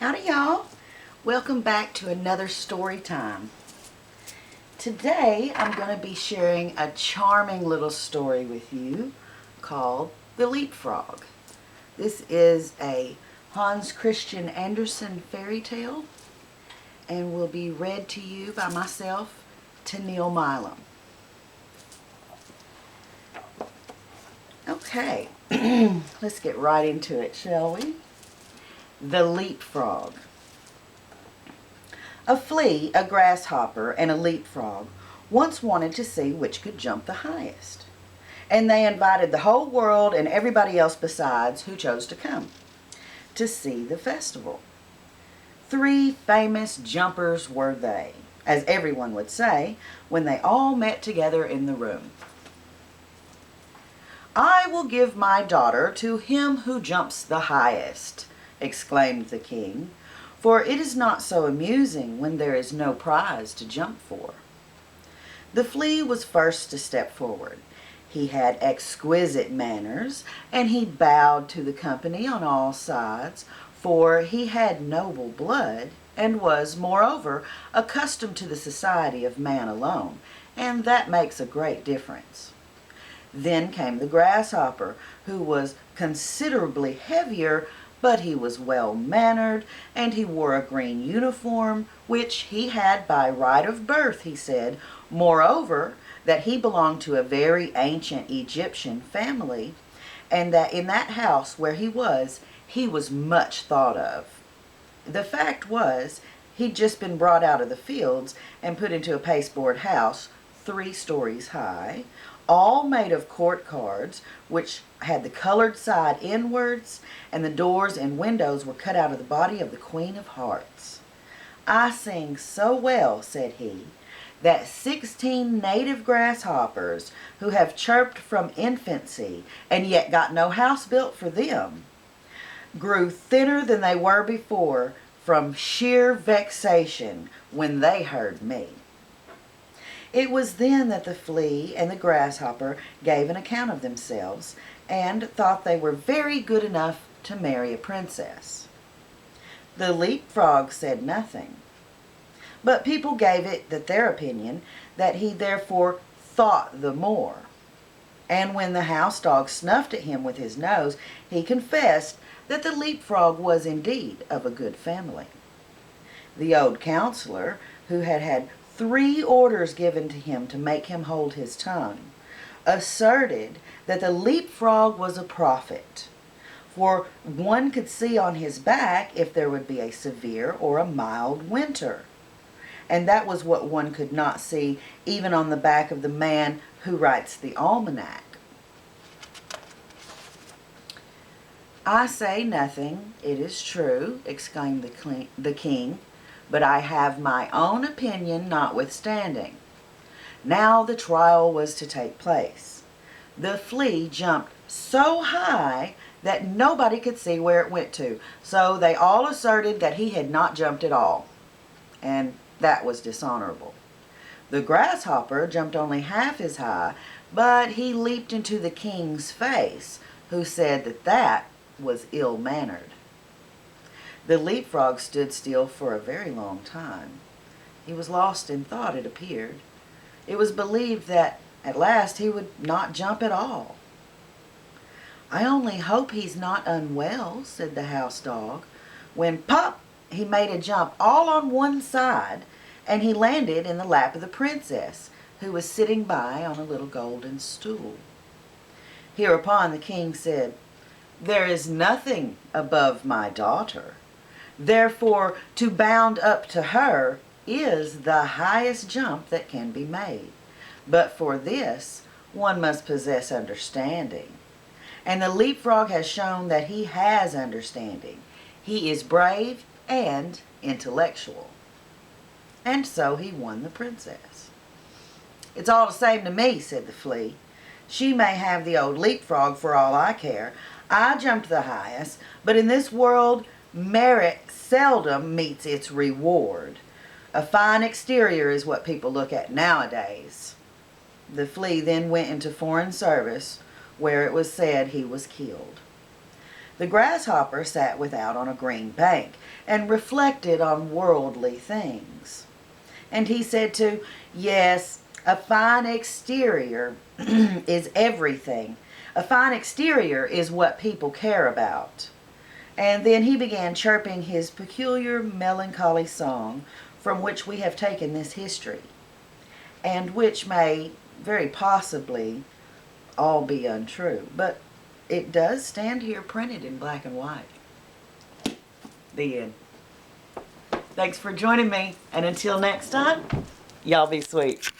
Howdy y'all. Welcome back to another story time. Today I'm going to be sharing a charming little story with you called The Leapfrog. This is a Hans Christian Andersen fairy tale and will be read to you by myself, Tennille Milam. Okay, let's get right into it, shall we? The Leapfrog. A flea, a grasshopper, and a leapfrog once wanted to see which could jump the highest. And they invited the whole world and everybody else besides who chose to come to see the festival. 3 famous jumpers were they, as everyone would say, when they all met together in the room. "I will give my daughter to him who jumps the highest," exclaimed the king, "for it is not so amusing when there is no prize to jump for." The flea was first to step forward. He had exquisite manners, and he bowed to the company on all sides, for he had noble blood, and was, moreover, accustomed to the society of man alone, and that makes a great difference. Then came the grasshopper, who was considerably heavier, but he was well-mannered, and he wore a green uniform, which he had by right of birth, he said. Moreover, that he belonged to a very ancient Egyptian family, and that in that house where he was much thought of. The fact was, he'd just been brought out of the fields and put into a pasteboard house 3 stories high, all made of court cards, which had the colored side inwards, and the doors and windows were cut out of the body of the Queen of Hearts. "I sing so well," said he, "that 16 native grasshoppers, who have chirped from infancy, and yet got no house built for them, grew thinner than they were before from sheer vexation when they heard me." It was then that the flea and the grasshopper gave an account of themselves, and thought they were very good enough to marry a princess. The leapfrog said nothing, but people gave it their opinion that he therefore thought the more. And when the house dog snuffed at him with his nose, he confessed that the leapfrog was indeed of a good family. The old counselor, who had had 3 orders given to him to make him hold his tongue, asserted that the leapfrog was a prophet, for one could see on his back if there would be a severe or a mild winter, and that was what one could not see even on the back of the man who writes the almanac. "I say nothing, it is true," exclaimed the king, "but I have my own opinion notwithstanding." Now the trial was to take place. The flea jumped so high that nobody could see where it went to, so they all asserted that he had not jumped at all, and that was dishonorable. The grasshopper jumped only half as high, but he leaped into the king's face, who said that was ill-mannered. The leapfrog stood still for a very long time. He was lost in thought, it appeared. It was believed that at last he would not jump at all. "I only hope he's not unwell," said the house dog, when pop, he made a jump all on one side, and he landed in the lap of the princess, who was sitting by on a little golden stool. Hereupon the king said, "There is nothing above my daughter. Therefore, to bound up to her is the highest jump that can be made. But for this, one must possess understanding. And the leapfrog has shown that he has understanding. He is brave and intellectual." And so he won the princess. "It's all the same to me," said the flea. "She may have the old leapfrog for all I care. I jumped the highest, but in this world merit seldom meets its reward. A fine exterior is what people look at nowadays." The flea then went into foreign service, where it was said he was killed. The grasshopper sat without on a green bank and reflected on worldly things. And he said too, yes, a fine exterior is everything. A fine exterior is what people care about. And then he began chirping his peculiar melancholy song, from which we have taken this history, and which may very possibly all be untrue. But it does stand here printed in black and white. The end. Thanks for joining me, and until next time, y'all be sweet.